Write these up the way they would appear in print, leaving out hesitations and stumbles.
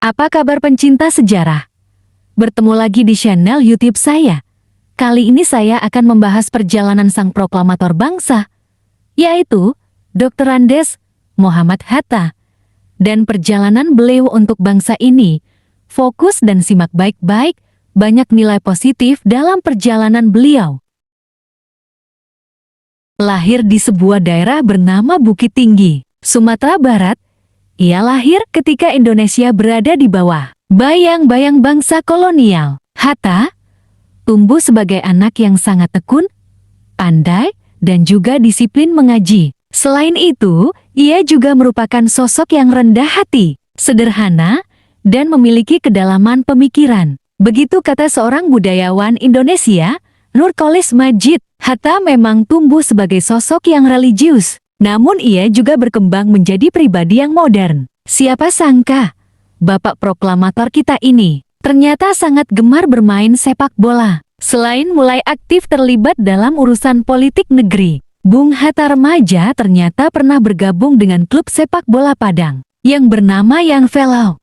Apa kabar pencinta sejarah? Bertemu lagi di channel YouTube saya. Kali ini saya akan membahas perjalanan sang proklamator bangsa, yaitu Dr. Andes Muhammad Hatta. Dan perjalanan beliau untuk bangsa ini, fokus dan simak baik-baik, banyak nilai positif dalam perjalanan beliau. Lahir di sebuah daerah bernama Bukit Tinggi, Sumatera Barat. Ia lahir ketika Indonesia berada di bawah bayang-bayang bangsa kolonial. Hatta tumbuh sebagai anak yang sangat tekun, pandai, dan juga disiplin mengaji. Selain itu, ia juga merupakan sosok yang rendah hati, sederhana, dan memiliki kedalaman pemikiran. Begitu kata seorang budayawan Indonesia, Nurcholish Madjid. Hatta memang tumbuh sebagai sosok yang religius. Namun ia juga berkembang menjadi pribadi yang modern. Siapa sangka, Bapak Proklamator kita ini ternyata sangat gemar bermain sepak bola. Selain mulai aktif terlibat dalam urusan politik negeri, Bung Hatta remaja ternyata pernah bergabung dengan klub sepak bola Padang yang bernama Young Fellow.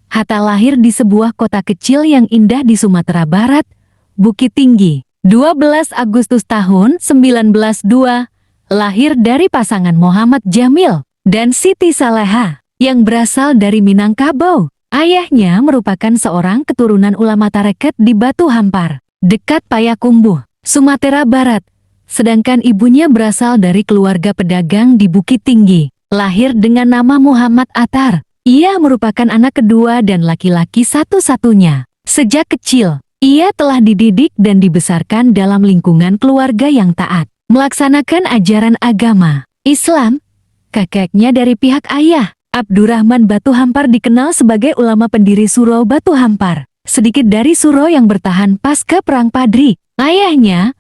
Hatta lahir di sebuah kota kecil yang indah di Sumatera Barat, Bukit Tinggi. 12 Agustus tahun 1902, lahir dari pasangan Muhammad Jamil dan Siti Saleha yang berasal dari Minangkabau. Ayahnya merupakan seorang keturunan ulama tarekat di Batu Hampar, dekat Payakumbuh, Sumatera Barat. Sedangkan ibunya berasal dari keluarga pedagang di Bukit Tinggi. Lahir dengan nama Muhammad Attar. Ia merupakan anak kedua dan laki-laki satu-satunya. Sejak kecil, ia telah dididik dan dibesarkan dalam lingkungan keluarga yang taat, melaksanakan ajaran agama Islam. Kakeknya dari pihak ayah, Abdurrahman Batu Hampar, dikenal sebagai ulama pendiri Suro Batu Hampar, sedikit dari Suro yang bertahan pasca Perang Padri. Ayahnya,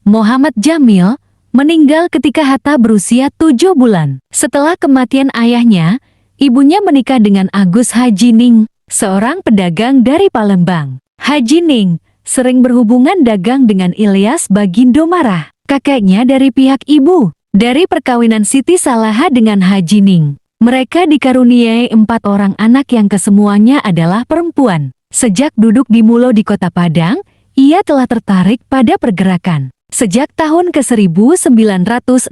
Muhammad Jamil, meninggal ketika Hatta berusia 7 bulan. Setelah kematian ayahnya, ibunya menikah dengan Agus Haji Ning, seorang pedagang dari Palembang. Haji Ning sering berhubungan dagang dengan Ilyas Bagindo Marah, kakeknya dari pihak ibu. Dari perkawinan Siti Saleha dengan Haji Ning, mereka dikaruniai 4 orang anak yang kesemuanya adalah perempuan. Sejak duduk di Mulo di Kota Padang, ia telah tertarik pada pergerakan. Sejak tahun ke-1916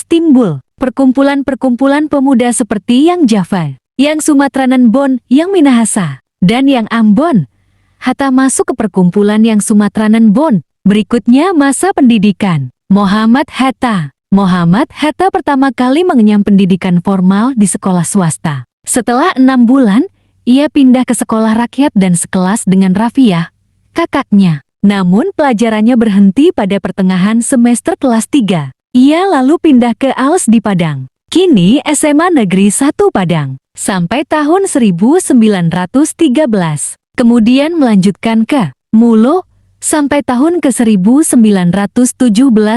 timbul perkumpulan-perkumpulan pemuda seperti Yang Java, Yang Sumatranan Bon, Yang Minahasa, dan Yang Ambon. Hatta masuk ke perkumpulan Yang Sumatranan Bon. Berikutnya masa pendidikan. Muhammad Hatta pertama kali mengenyam pendidikan formal di sekolah swasta. Setelah 6 bulan, ia pindah ke sekolah rakyat dan sekelas dengan Rafiah, kakaknya. Namun pelajarannya berhenti pada pertengahan semester kelas 3. Ia lalu pindah ke ALS di Padang, kini SMA Negeri 1 Padang, sampai tahun 1913. Kemudian melanjutkan ke Mulo sampai tahun ke-1917.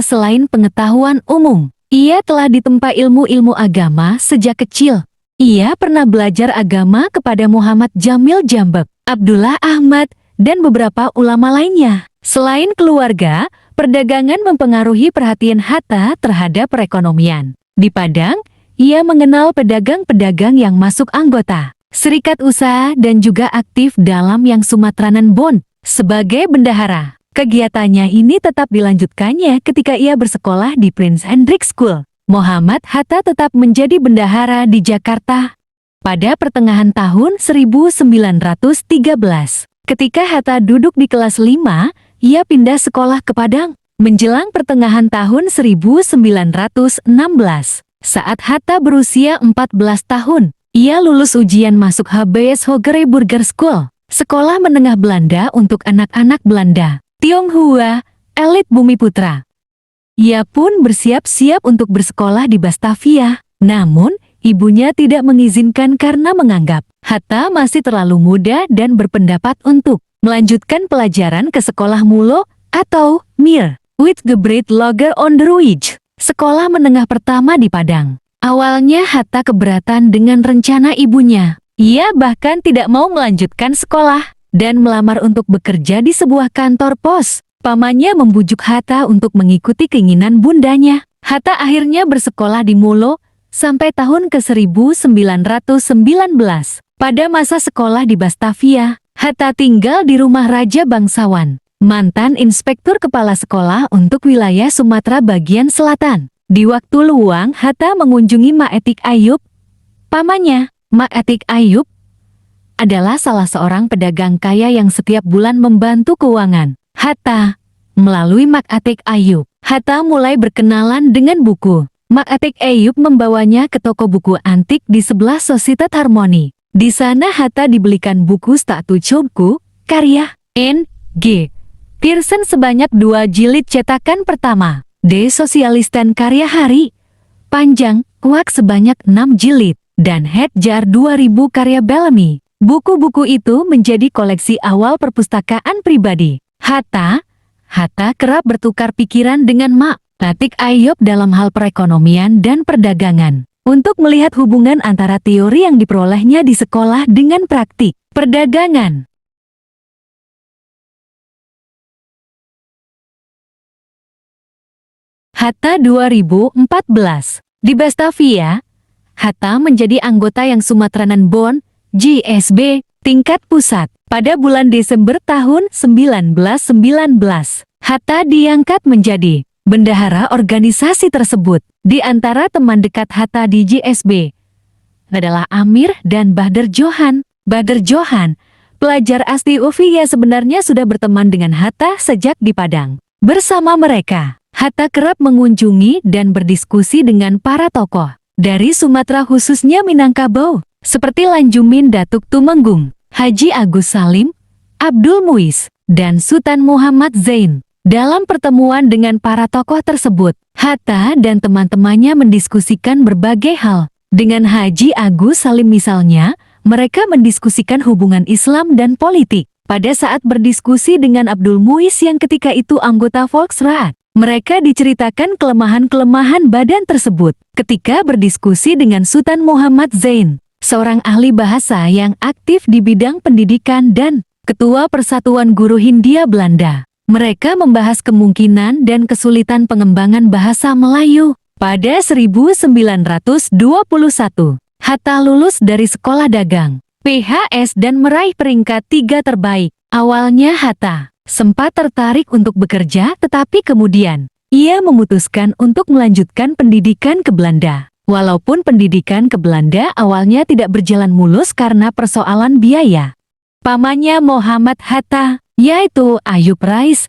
Selain pengetahuan umum, ia telah ditempa ilmu-ilmu agama sejak kecil. Ia pernah belajar agama kepada Muhammad Jamil Jambek, Abdullah Ahmad, dan beberapa ulama lainnya. Selain keluarga, perdagangan mempengaruhi perhatian Hatta terhadap perekonomian. Di Padang, ia mengenal pedagang-pedagang yang masuk anggota serikat usaha dan juga aktif dalam Yang Sumatranan Bon sebagai bendahara. Kegiatannya ini tetap dilanjutkannya ketika ia bersekolah di Prince Hendrik School. Muhammad Hatta tetap menjadi bendahara di Jakarta. Pada pertengahan tahun 1913, ketika Hatta duduk di kelas 5, ia pindah sekolah ke Padang. Menjelang pertengahan tahun 1916, saat Hatta berusia 14 tahun, ia lulus ujian masuk HBS Hogerij Burger School, sekolah menengah Belanda untuk anak-anak Belanda, Tionghoa, elit Bumi Putra. Ia pun bersiap-siap untuk bersekolah di Batavia. Namun, ibunya tidak mengizinkan karena menganggap Hatta masih terlalu muda dan berpendapat untuk melanjutkan pelajaran ke sekolah Mulo atau MIR, Uitgebreid Lager Onderwijs, sekolah menengah pertama di Padang. Awalnya Hatta keberatan dengan rencana ibunya. Ia bahkan tidak mau melanjutkan sekolah dan melamar untuk bekerja di sebuah kantor pos. Pamannya membujuk Hatta untuk mengikuti keinginan bundanya. Hatta akhirnya bersekolah di Mulo sampai tahun ke-1919. Pada masa sekolah di Batavia, Hatta tinggal di rumah Raja Bangsawan, mantan inspektur kepala sekolah untuk wilayah Sumatera bagian selatan. Di waktu luang, Hatta mengunjungi Mak Etik Ayub. Pamannya, Mak Etik Ayub, adalah salah seorang pedagang kaya yang setiap bulan membantu keuangan Hatta. Melalui Mak Etik Ayub, Hatta mulai berkenalan dengan buku. Mak Etik Ayub membawanya ke toko buku antik di sebelah Societat Harmoni. Di sana Hatta dibelikan buku Statu Chobku, karya N.G. Pearson sebanyak 2 jilid cetakan pertama. De Sosialisten karya Hari Panjang, Kuak sebanyak 6 jilid. Dan Hetjar 2000 karya Bellamy. Buku-buku itu menjadi koleksi awal perpustakaan pribadi Hatta. Hatta kerap bertukar pikiran dengan Mak Etik Ayub dalam hal perekonomian dan perdagangan, untuk melihat hubungan antara teori yang diperolehnya di sekolah dengan praktik perdagangan. Hatta 2014. Di Batavia, Hatta menjadi anggota yang Sumatranan Bond, JSB, tingkat pusat. Pada bulan Desember tahun 1919, Hatta diangkat menjadi bendahara organisasi tersebut. Di antara teman dekat Hatta di JSB adalah Amir dan Badr Johan. Badr Johan, pelajar asli UFI yang sebenarnya sudah berteman dengan Hatta sejak di Padang. Bersama mereka, Hatta kerap mengunjungi dan berdiskusi dengan para tokoh dari Sumatera khususnya Minangkabau, seperti Lanjumin Datuk Tumenggung, Haji Agus Salim, Abdul Muiz, dan Sultan Muhammad Zain. Dalam pertemuan dengan para tokoh tersebut, Hatta dan teman-temannya mendiskusikan berbagai hal. Dengan Haji Agus Salim misalnya, mereka mendiskusikan hubungan Islam dan politik. Pada saat berdiskusi dengan Abdul Muiz yang ketika itu anggota Volksraad, mereka diceritakan kelemahan-kelemahan badan tersebut. Ketika berdiskusi dengan Sultan Muhammad Zain, seorang ahli bahasa yang aktif di bidang pendidikan dan Ketua Persatuan Guru Hindia Belanda, mereka membahas kemungkinan dan kesulitan pengembangan bahasa Melayu. Pada 1921, Hatta lulus dari sekolah dagang PHS dan meraih peringkat 3 terbaik. Awalnya Hatta sempat tertarik untuk bekerja, tetapi kemudian ia memutuskan untuk melanjutkan pendidikan ke Belanda. Walaupun pendidikan ke Belanda awalnya tidak berjalan mulus karena persoalan biaya. Pamannya Muhammad Hatta, yaitu Ayub Rais,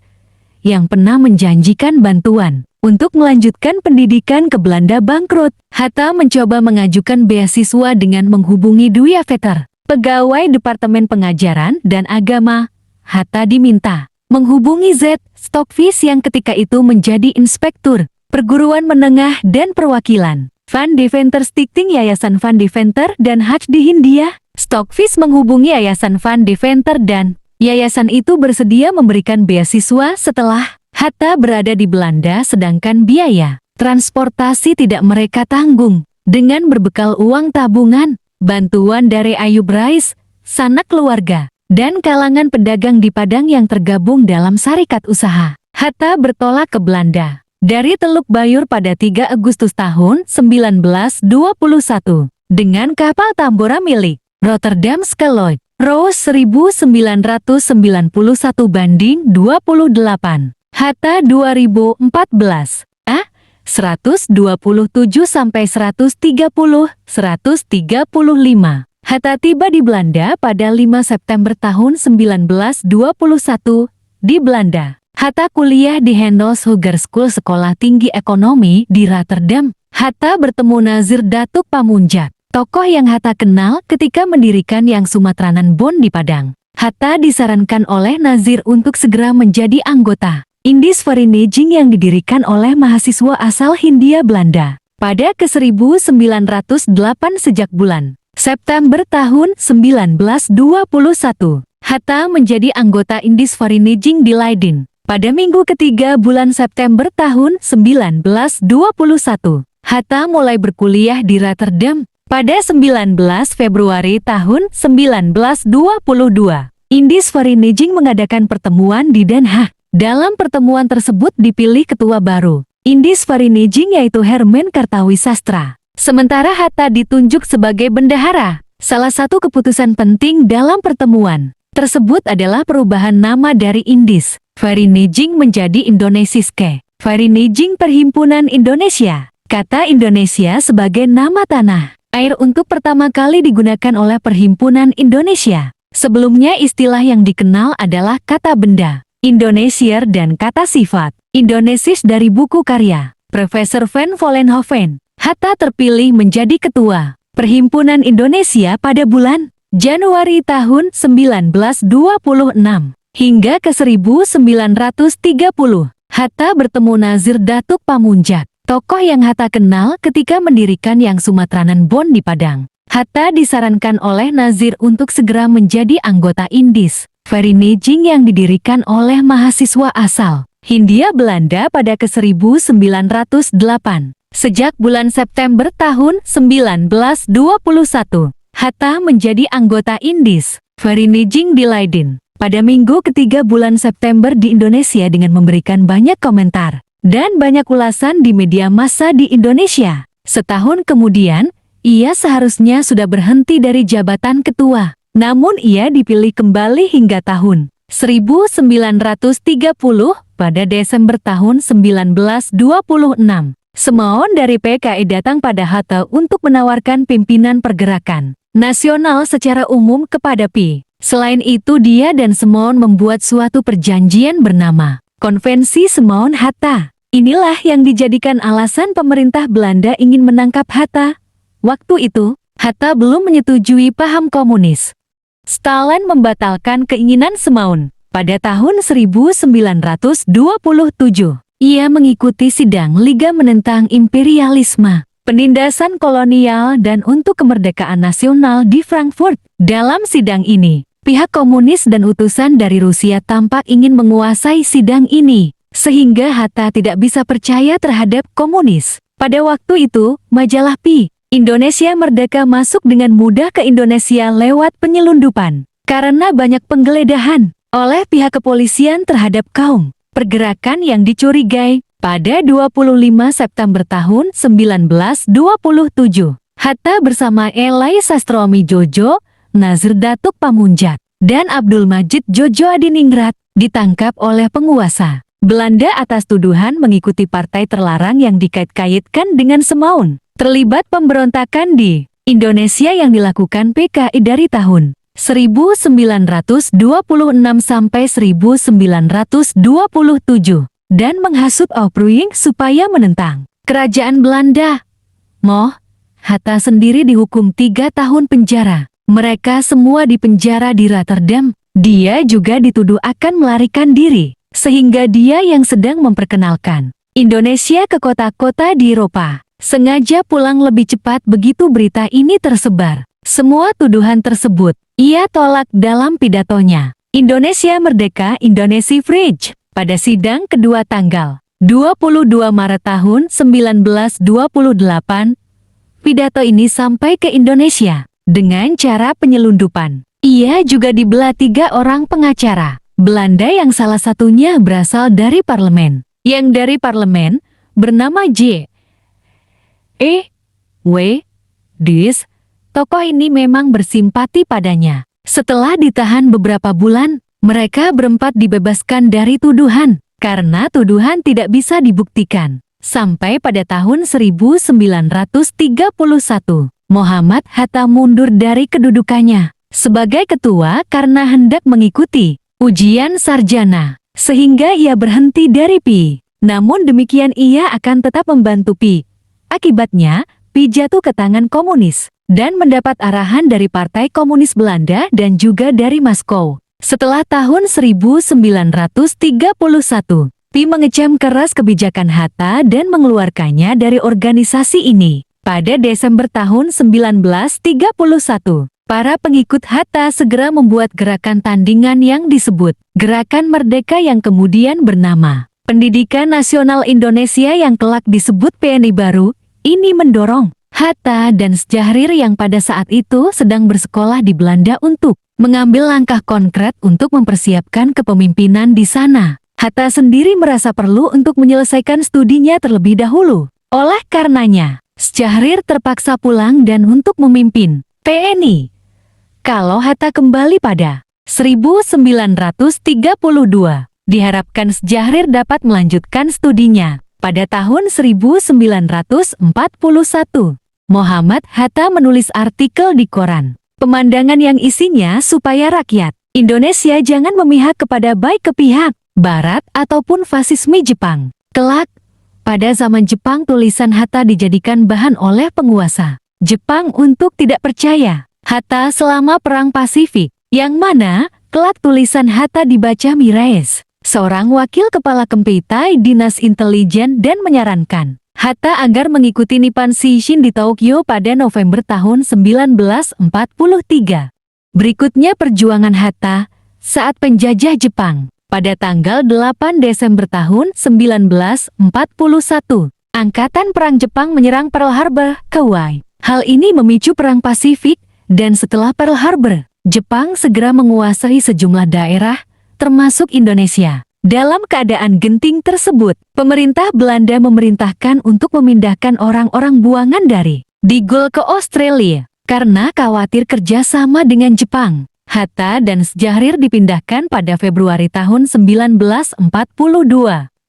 yang pernah menjanjikan bantuan untuk melanjutkan pendidikan ke Belanda bangkrut. Hatta mencoba mengajukan beasiswa dengan menghubungi Dwi Veter, pegawai Departemen Pengajaran dan Agama. Hatta diminta menghubungi Z. Stokvis yang ketika itu menjadi inspektur perguruan menengah dan perwakilan Van Deventer Stichting Yayasan Van Deventer dan Hajj di Hindia. Stokvis menghubungi Yayasan Van Deventer dan yayasan itu bersedia memberikan beasiswa setelah Hatta berada di Belanda, sedangkan biaya transportasi tidak mereka tanggung. Dengan berbekal uang tabungan, bantuan dari Ayub Rais, sanak keluarga, dan kalangan pedagang di Padang yang tergabung dalam Serikat Usaha, Hatta bertolak ke Belanda dari Teluk Bayur pada 3 Agustus tahun 1921 dengan kapal Tambora milik Rotterdam Scaloid Roos 1991 banding 28. Hatta 2014 127 sampai 130 135. Hatta tiba di Belanda pada 5 September tahun 1921 di Belanda. Hatta kuliah di Hendels Hogeschool Sekolah Tinggi Ekonomi di Rotterdam. Hatta bertemu Nazir Datuk Pamunjak, tokoh yang Hatta kenal ketika mendirikan Yang Sumatranan Bond di Padang. Hatta disarankan oleh Nazir untuk segera menjadi anggota Indisvereniging yang didirikan oleh mahasiswa asal Hindia Belanda pada ke-1908 sejak bulan September tahun 1921. Hatta menjadi anggota Indisvereniging di Leiden pada minggu ketiga bulan September tahun 1921. Hatta mulai berkuliah di Rotterdam pada 19 Februari tahun 1922. Indisvereniging mengadakan pertemuan di Den Haag. Dalam pertemuan tersebut dipilih ketua baru Indisvereniging yaitu Herman Kartawisastra. Sementara Hatta ditunjuk sebagai bendahara. Salah satu keputusan penting dalam pertemuan tersebut adalah perubahan nama dari Indis Vereniging menjadi Indonesiske Vereniging Perhimpunan Indonesia. Kata Indonesia sebagai nama tanah air untuk pertama kali digunakan oleh Perhimpunan Indonesia. Sebelumnya istilah yang dikenal adalah kata benda Indonesier dan kata sifat Indonesis dari buku karya Profesor Van Vollenhoven. Hatta terpilih menjadi ketua Perhimpunan Indonesia pada bulan Januari tahun 1926 hingga ke 1930. Hatta bertemu Nazir Datuk Pamunjak, tokoh yang Hatta kenal ketika mendirikan Yang Sumatranan Bond di Padang. Hatta disarankan oleh Nazir untuk segera menjadi anggota Indis Vereniging yang didirikan oleh mahasiswa asal Hindia Belanda pada ke 1908. Sejak bulan September tahun 1921, Hatta menjadi anggota Indis Vereniging di Leiden pada minggu ketiga bulan September di Indonesia dengan memberikan banyak komentar dan banyak ulasan di media massa di Indonesia. Setahun kemudian, ia seharusnya sudah berhenti dari jabatan ketua, namun ia dipilih kembali hingga tahun 1930 pada Desember tahun 1926. Semaun dari PKI datang pada Hatta untuk menawarkan pimpinan pergerakan nasional secara umum kepada PI. Selain itu dia dan Semaun membuat suatu perjanjian bernama Konvensi Semaun-Hatta. Inilah yang dijadikan alasan pemerintah Belanda ingin menangkap Hatta. Waktu itu, Hatta belum menyetujui paham komunis. Stalin membatalkan keinginan Semaun. Pada tahun 1927, ia mengikuti sidang Liga menentang imperialisme, penindasan kolonial dan untuk kemerdekaan nasional di Frankfurt. Dalam sidang ini, pihak komunis dan utusan dari Rusia tampak ingin menguasai sidang ini, sehingga Hatta tidak bisa percaya terhadap komunis. Pada waktu itu, majalah PI, Indonesia Merdeka masuk dengan mudah ke Indonesia lewat penyelundupan, karena banyak penggeledahan oleh pihak kepolisian terhadap kaum pergerakan yang dicurigai. Pada 25 September tahun 1927, Hatta bersama Elai Sastroami Jojo, Nazir Datuk Pamunjak, dan Abdul Majid Jojo Adiningrat ditangkap oleh penguasa Belanda atas tuduhan mengikuti partai terlarang yang dikait-kaitkan dengan Semaun, terlibat pemberontakan di Indonesia yang dilakukan PKI dari tahun 1926 sampai 1927 dan menghasut Opruing supaya menentang kerajaan Belanda. Hatta sendiri dihukum 3 tahun penjara. Mereka semua dipenjara di Rotterdam. Dia juga dituduh akan melarikan diri, sehingga dia yang sedang memperkenalkan Indonesia ke kota-kota di Eropa sengaja pulang lebih cepat begitu berita ini tersebar. Semua tuduhan tersebut ia tolak dalam pidatonya Indonesia Merdeka Indonesia Vrij pada sidang kedua tanggal 22 Maret tahun 1928. Pidato ini sampai ke Indonesia dengan cara penyelundupan. Ia juga dibelah 3 orang pengacara Belanda yang salah satunya berasal dari parlemen. Yang dari parlemen bernama J. E. W. Dis. Tokoh ini memang bersimpati padanya. Setelah ditahan beberapa bulan, mereka berempat dibebaskan dari tuduhan, karena tuduhan tidak bisa dibuktikan. Sampai pada tahun 1931, Muhammad Hatta mundur dari kedudukannya sebagai ketua karena hendak mengikuti ujian sarjana, sehingga ia berhenti dari PI. Namun demikian ia akan tetap membantu PI. Akibatnya, PI jatuh ke tangan komunis dan mendapat arahan dari Partai Komunis Belanda dan juga dari Moskow. Setelah tahun 1931, PI mengecam keras kebijakan Hatta dan mengeluarkannya dari organisasi ini. Pada Desember tahun 1931, para pengikut Hatta segera membuat gerakan tandingan yang disebut Gerakan Merdeka yang kemudian bernama Pendidikan Nasional Indonesia yang kelak disebut PNI baru. Ini mendorong Hatta dan Sjahrir yang pada saat itu sedang bersekolah di Belanda untuk mengambil langkah konkret untuk mempersiapkan kepemimpinan di sana. Hatta sendiri merasa perlu untuk menyelesaikan studinya terlebih dahulu. Oleh karenanya, Sjahrir terpaksa pulang dan untuk memimpin PNI Kalau Hatta kembali pada 1932, diharapkan Sjahrir dapat melanjutkan studinya. Pada tahun 1941, Muhammad Hatta menulis artikel di koran. Pemandangan yang isinya supaya rakyat Indonesia jangan memihak kepada baik ke pihak Barat ataupun fasisme Jepang. Kelak, pada zaman Jepang tulisan Hatta dijadikan bahan oleh penguasa Jepang untuk tidak percaya Hatta selama Perang Pasifik, yang mana kelak tulisan Hatta dibaca Miraes, seorang wakil kepala Kempeitai Dinas Intelijen, dan menyarankan Hatta agar mengikuti Nippon Seishin di Tokyo pada November tahun 1943. Berikutnya perjuangan Hatta saat penjajah Jepang. Pada tanggal 8 Desember tahun 1941, Angkatan Perang Jepang menyerang Pearl Harbor, Kauai. Hal ini memicu Perang Pasifik, dan setelah Pearl Harbor, Jepang segera menguasai sejumlah daerah, termasuk Indonesia. Dalam keadaan genting tersebut, pemerintah Belanda memerintahkan untuk memindahkan orang-orang buangan dari De Gaulle ke Australia. Karena khawatir kerjasama dengan Jepang, Hatta dan Sjahrir dipindahkan pada Februari tahun 1942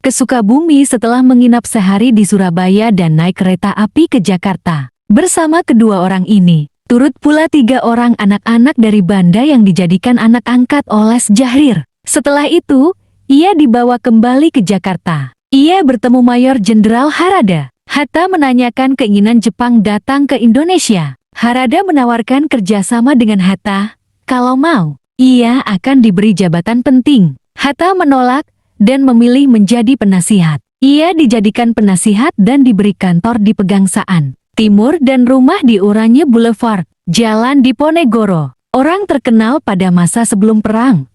ke Sukabumi setelah menginap sehari di Surabaya dan naik kereta api ke Jakarta. Bersama kedua orang ini, turut pula 3 orang anak-anak dari Banda yang dijadikan anak angkat oleh Sjahrir. Setelah itu, ia dibawa kembali ke Jakarta. Ia bertemu Mayor Jenderal Harada. Hatta menanyakan keinginan Jepang datang ke Indonesia. Harada menawarkan kerjasama dengan Hatta. Kalau mau, ia akan diberi jabatan penting. Hatta menolak dan memilih menjadi penasihat. Ia dijadikan penasihat dan diberi kantor di Pegangsaan Timur dan rumah di Oranye Boulevard, Jalan Diponegoro. Orang terkenal pada masa sebelum perang,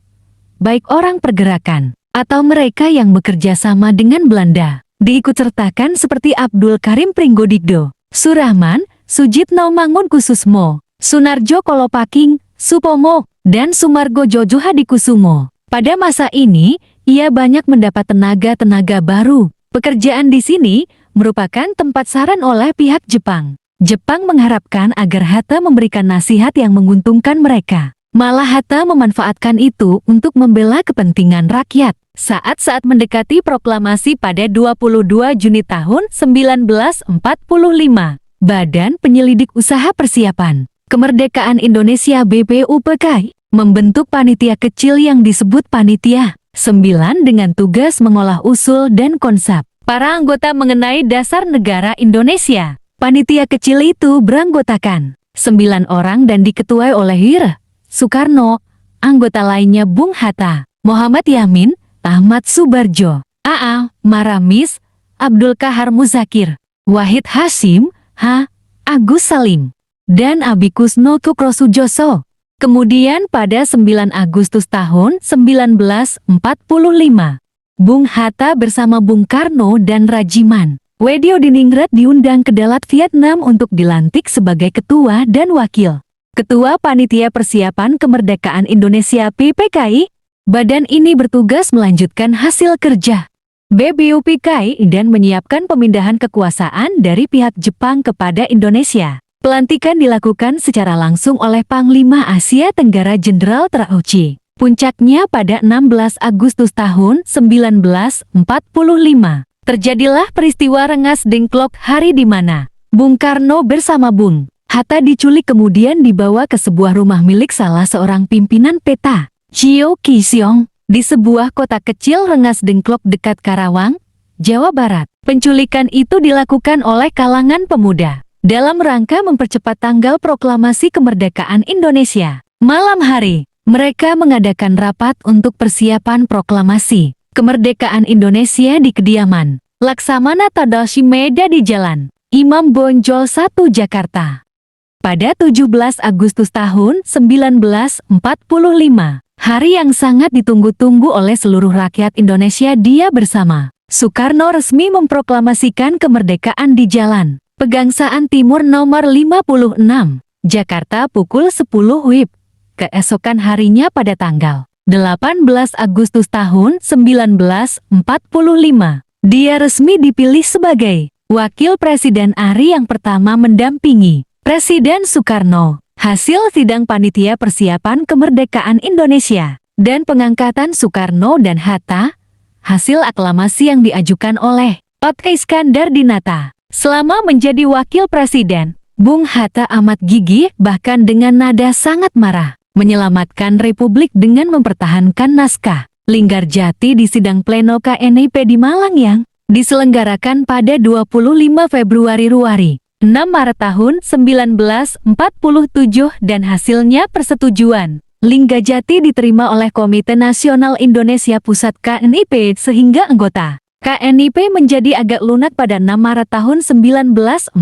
baik orang pergerakan atau mereka yang bekerja sama dengan Belanda, diikutsertakan seperti Abdul Karim Pringgodikdo, Surahman, Sujitno Mangunkusumo, Sunarjo Kolopaking, Supomo, dan Sumargo Jojo Hadikusumo. Pada masa ini, ia banyak mendapat tenaga-tenaga baru. Pekerjaan di sini merupakan tempat saran oleh pihak Jepang. Jepang mengharapkan agar Hatta memberikan nasihat yang menguntungkan mereka. Malah Hatta memanfaatkan itu untuk membela kepentingan rakyat. Saat-saat mendekati proklamasi pada 22 Juni tahun 1945, Badan Penyelidik Usaha Persiapan Kemerdekaan Indonesia BPUPKI membentuk panitia kecil yang disebut Panitia 9 dengan tugas mengolah usul dan konsep para anggota mengenai dasar negara Indonesia. Panitia kecil itu beranggotakan 9 orang dan diketuai oleh Hir Soekarno, anggota lainnya Bung Hatta, Muhammad Yamin, Ahmad Subarjo, A.A. Maramis, Abdul Kahar Muzakir, Wahid Hashim, H. Agus Salim, dan Abikusno Kukrosujoso. Kemudian pada 9 Agustus tahun 1945, Bung Hatta bersama Bung Karno dan Rajiman Wediodiningrat diundang ke Dalat Vietnam untuk dilantik sebagai ketua dan wakil Ketua Panitia Persiapan Kemerdekaan Indonesia PPKI. Badan ini bertugas melanjutkan hasil kerja BPUPKI dan menyiapkan pemindahan kekuasaan dari pihak Jepang kepada Indonesia. Pelantikan dilakukan secara langsung oleh Panglima Asia Tenggara Jenderal Trauci. Puncaknya pada 16 Agustus tahun 1945. Terjadilah peristiwa Rengas Dengklok, hari di mana Bung Karno bersama Bung Hatta diculik kemudian dibawa ke sebuah rumah milik salah seorang pimpinan PETA, Chio Kisyong, di sebuah kota kecil Rengas Dengklok dekat Karawang, Jawa Barat. Penculikan itu dilakukan oleh kalangan pemuda dalam rangka mempercepat tanggal proklamasi kemerdekaan Indonesia. Malam hari, mereka mengadakan rapat untuk persiapan proklamasi kemerdekaan Indonesia di kediaman Laksamana Tadashi Meda di Jalan Imam Bonjol 1 Jakarta. Pada 17 Agustus tahun 1945, hari yang sangat ditunggu-tunggu oleh seluruh rakyat Indonesia, dia bersama Soekarno resmi memproklamasikan kemerdekaan di Jalan Pegangsaan Timur nomor 56, Jakarta pukul 10 WIB. Keesokan harinya pada tanggal 18 Agustus tahun 1945, dia resmi dipilih sebagai Wakil Presiden ARI yang pertama mendampingi Presiden Soekarno. Hasil sidang panitia persiapan kemerdekaan Indonesia dan pengangkatan Soekarno dan Hatta, hasil aklamasi yang diajukan oleh Oka Iskandar Dinata. Selama menjadi wakil presiden, Bung Hatta amat gigih bahkan dengan nada sangat marah, menyelamatkan Republik dengan mempertahankan naskah Linggarjati di sidang pleno KNIP di Malang yang diselenggarakan pada 25 Februari 6 Maret tahun 1947 dan hasilnya persetujuan Linggarjati diterima oleh Komite Nasional Indonesia Pusat KNIP sehingga anggota KNIP menjadi agak lunak pada 6 Maret tahun 1947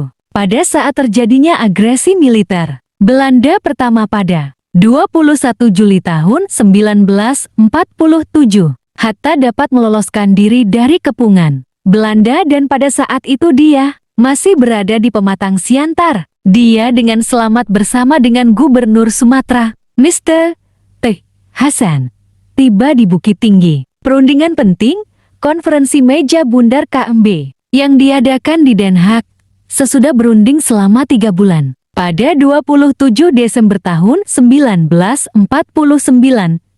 pada saat terjadinya agresi militer Belanda pertama pada 21 Juli tahun 1947. Hatta dapat meloloskan diri dari kepungan Belanda dan pada saat itu dia masih berada di Pematang Siantar. Dia dengan selamat bersama dengan Gubernur Sumatera, Mr. T. Hasan, tiba di Bukit Tinggi. Perundingan penting, konferensi meja bundar KMB, yang diadakan di Den Haag, sesudah berunding selama 3 bulan. Pada 27 Desember tahun 1949,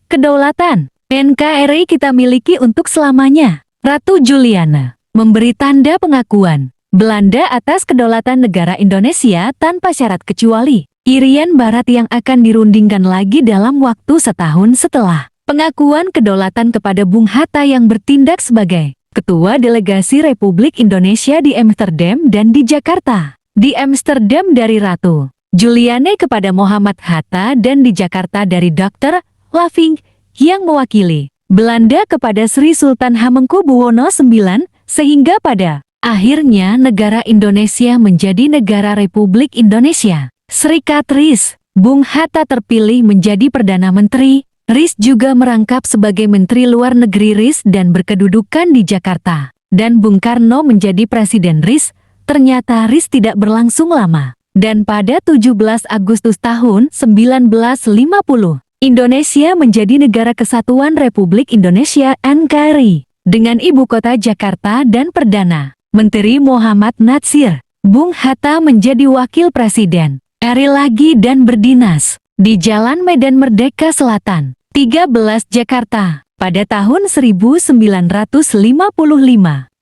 kedaulatan NKRI kita miliki untuk selamanya. Ratu Juliana memberi tanda pengakuan Belanda atas kedaulatan negara Indonesia tanpa syarat kecuali Irian Barat yang akan dirundingkan lagi dalam waktu setahun setelah pengakuan kedaulatan kepada Bung Hatta yang bertindak sebagai Ketua Delegasi Republik Indonesia di Amsterdam dan di Jakarta. Di Amsterdam dari Ratu Juliana kepada Muhammad Hatta dan di Jakarta dari Dr. Laving yang mewakili Belanda kepada Sri Sultan Hamengkubuwono IX sehingga pada akhirnya negara Indonesia menjadi negara Republik Indonesia. Serikat RIS, Bung Hatta terpilih menjadi Perdana Menteri. RIS juga merangkap sebagai Menteri Luar Negeri RIS dan berkedudukan di Jakarta. Dan Bung Karno menjadi Presiden RIS. Ternyata RIS tidak berlangsung lama. Dan pada 17 Agustus tahun 1950, Indonesia menjadi Negara Kesatuan Republik Indonesia (NKRI) dengan ibu kota Jakarta dan Perdana Menteri Muhammad Natsir. Bung Hatta menjadi wakil presiden, RI lagi dan berdinas di Jalan Medan Merdeka Selatan, 13 Jakarta. Pada tahun 1955,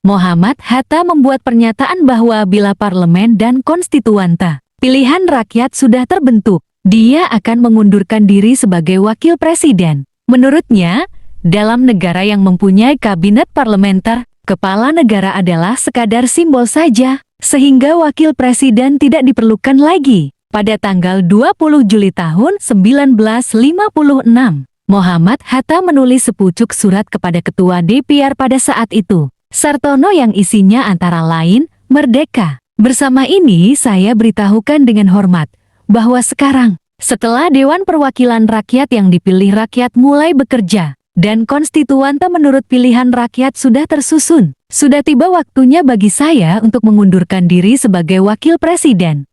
Muhammad Hatta membuat pernyataan bahwa bila parlemen dan konstituante pilihan rakyat sudah terbentuk, dia akan mengundurkan diri sebagai wakil presiden. Menurutnya, dalam negara yang mempunyai kabinet parlementer, kepala negara adalah sekadar simbol saja, sehingga wakil presiden tidak diperlukan lagi. Pada tanggal 20 Juli tahun 1956, Muhammad Hatta menulis sepucuk surat kepada Ketua DPR pada saat itu, Sartono, yang isinya antara lain, Merdeka. Bersama ini saya beritahukan dengan hormat, bahwa sekarang, setelah Dewan Perwakilan Rakyat yang dipilih rakyat mulai bekerja, dan konstituante menurut pilihan rakyat sudah tersusun, sudah tiba waktunya bagi saya untuk mengundurkan diri sebagai wakil presiden.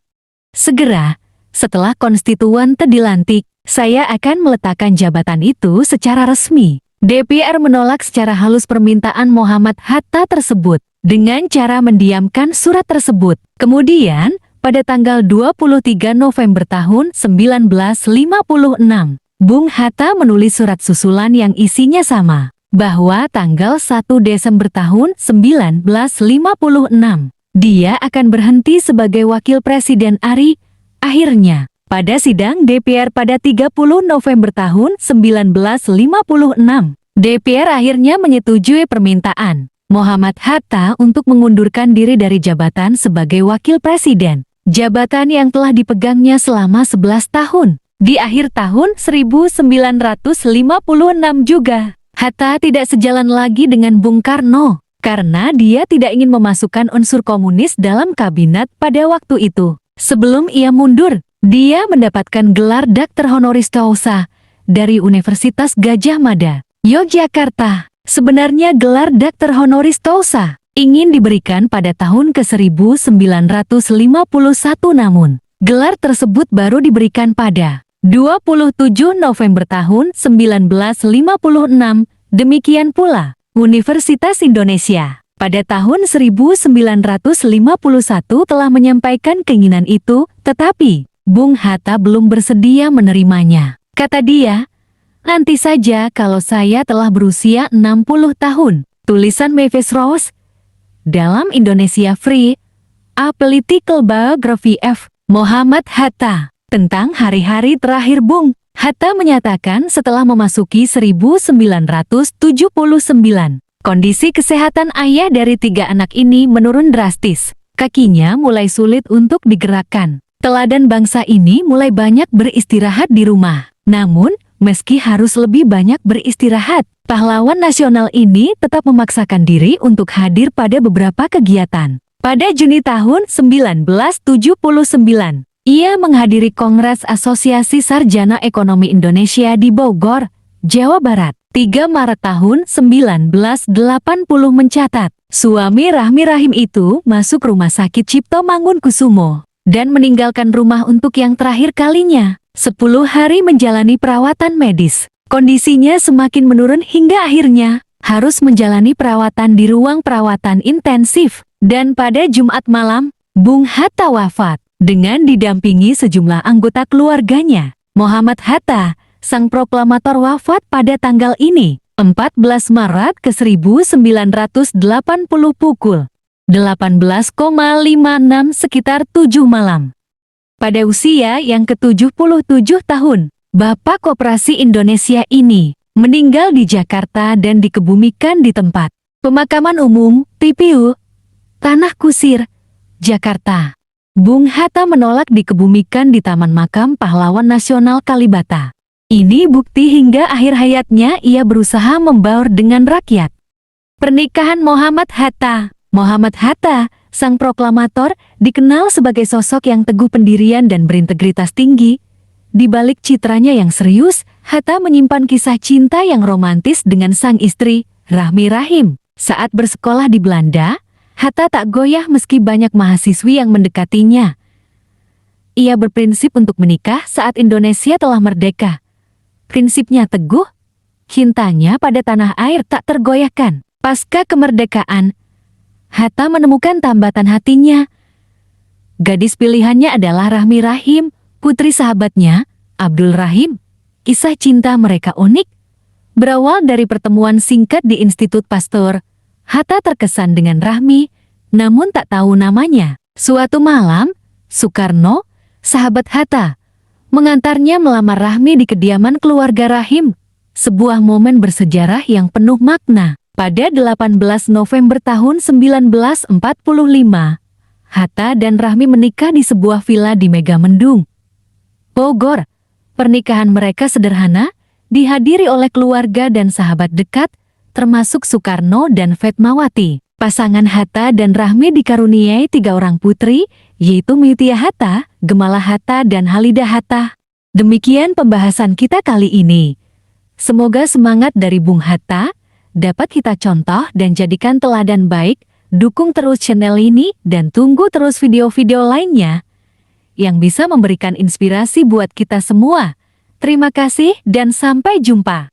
Segera, setelah konstituante dilantik, saya akan meletakkan jabatan itu secara resmi. DPR menolak secara halus permintaan Muhammad Hatta tersebut, dengan cara mendiamkan surat tersebut. Kemudian, pada tanggal 23 November tahun 1956, Bung Hatta menulis surat susulan yang isinya sama, bahwa tanggal 1 Desember tahun 1956, dia akan berhenti sebagai wakil presiden RI. Akhirnya, pada sidang DPR pada 30 November tahun 1956, DPR akhirnya menyetujui permintaan Muhammad Hatta untuk mengundurkan diri dari jabatan sebagai wakil presiden, jabatan yang telah dipegangnya selama 11 tahun. Di akhir tahun 1956 juga, Hatta tidak sejalan lagi dengan Bung Karno, karena dia tidak ingin memasukkan unsur komunis dalam kabinet pada waktu itu. Sebelum ia mundur, dia mendapatkan gelar Dr. Honoris Causa dari Universitas Gadjah Mada, Yogyakarta. Sebenarnya gelar Dr. Honoris Causa ingin diberikan pada tahun ke-1951, namun gelar tersebut baru diberikan pada 27 November tahun 1956, demikian pula Universitas Indonesia pada tahun 1951 telah menyampaikan keinginan itu, tetapi Bung Hatta belum bersedia menerimanya. Kata dia, "Nanti saja kalau saya telah berusia 60 tahun. Tulisan Mavis Rose dalam Indonesia Free, A Political Biography F. Mohammad Hatta. Tentang hari-hari terakhir Bung Hatta menyatakan setelah memasuki 1979, kondisi kesehatan ayah dari 3 anak ini menurun drastis. Kakinya mulai sulit untuk digerakkan. Teladan bangsa ini mulai banyak beristirahat di rumah. Namun, meski harus lebih banyak beristirahat, pahlawan nasional ini tetap memaksakan diri untuk hadir pada beberapa kegiatan. Pada Juni tahun 1979, ia menghadiri Kongres Asosiasi Sarjana Ekonomi Indonesia di Bogor, Jawa Barat. 3 Maret tahun 1980 mencatat, suami Rahmi Rahim itu masuk Rumah Sakit Cipto Mangunkusumo dan meninggalkan rumah untuk yang terakhir kalinya. 10 hari menjalani perawatan medis. Kondisinya semakin menurun hingga akhirnya harus menjalani perawatan di ruang perawatan intensif. Dan pada Jumat malam, Bung Hatta wafat dengan didampingi sejumlah anggota keluarganya. Mohammad Hatta, sang proklamator wafat pada tanggal ini, 14 Maret ke 1980 pukul 18,56 sekitar 7 malam. Pada usia yang ke-77 tahun, Bapak Koperasi Indonesia ini meninggal di Jakarta dan dikebumikan di tempat pemakaman umum TPU Tanah Kusir, Jakarta. Bung Hatta menolak dikebumikan di Taman Makam Pahlawan Nasional Kalibata. Ini bukti hingga akhir hayatnya ia berusaha membaur dengan rakyat. Pernikahan Mohammad Hatta. Mohammad Hatta, sang proklamator, dikenal sebagai sosok yang teguh pendirian dan berintegritas tinggi. Di balik citranya yang serius, Hatta menyimpan kisah cinta yang romantis dengan sang istri, Rahmi Rahim. Saat bersekolah di Belanda, Hatta tak goyah meski banyak mahasiswi yang mendekatinya. Ia berprinsip untuk menikah saat Indonesia telah merdeka. Prinsipnya teguh, cintanya pada tanah air tak tergoyahkan. Pasca kemerdekaan, Hatta menemukan tambatan hatinya. Gadis pilihannya adalah Rahmi Rahim, putri sahabatnya, Abdul Rahim. Kisah cinta mereka unik. Berawal dari pertemuan singkat di Institut Pasteur, Hatta terkesan dengan Rahmi, namun tak tahu namanya. Suatu malam, Soekarno, sahabat Hatta, mengantarnya melamar Rahmi di kediaman keluarga Rahim. Sebuah momen bersejarah yang penuh makna. Pada 18 November tahun 1945, Hatta dan Rahmi menikah di sebuah villa di Megamendung, Bogor. Pernikahan mereka sederhana, dihadiri oleh keluarga dan sahabat dekat, termasuk Soekarno dan Fatmawati. Pasangan Hatta dan Rahmi dikaruniai 3 orang putri, yaitu Mutia Hatta, Gemala Hatta, dan Halida Hatta. Demikian pembahasan kita kali ini. Semoga semangat dari Bung Hatta dapat kita contoh dan jadikan teladan baik. Dukung terus channel ini dan tunggu terus video-video lainnya yang bisa memberikan inspirasi buat kita semua. Terima kasih dan sampai jumpa.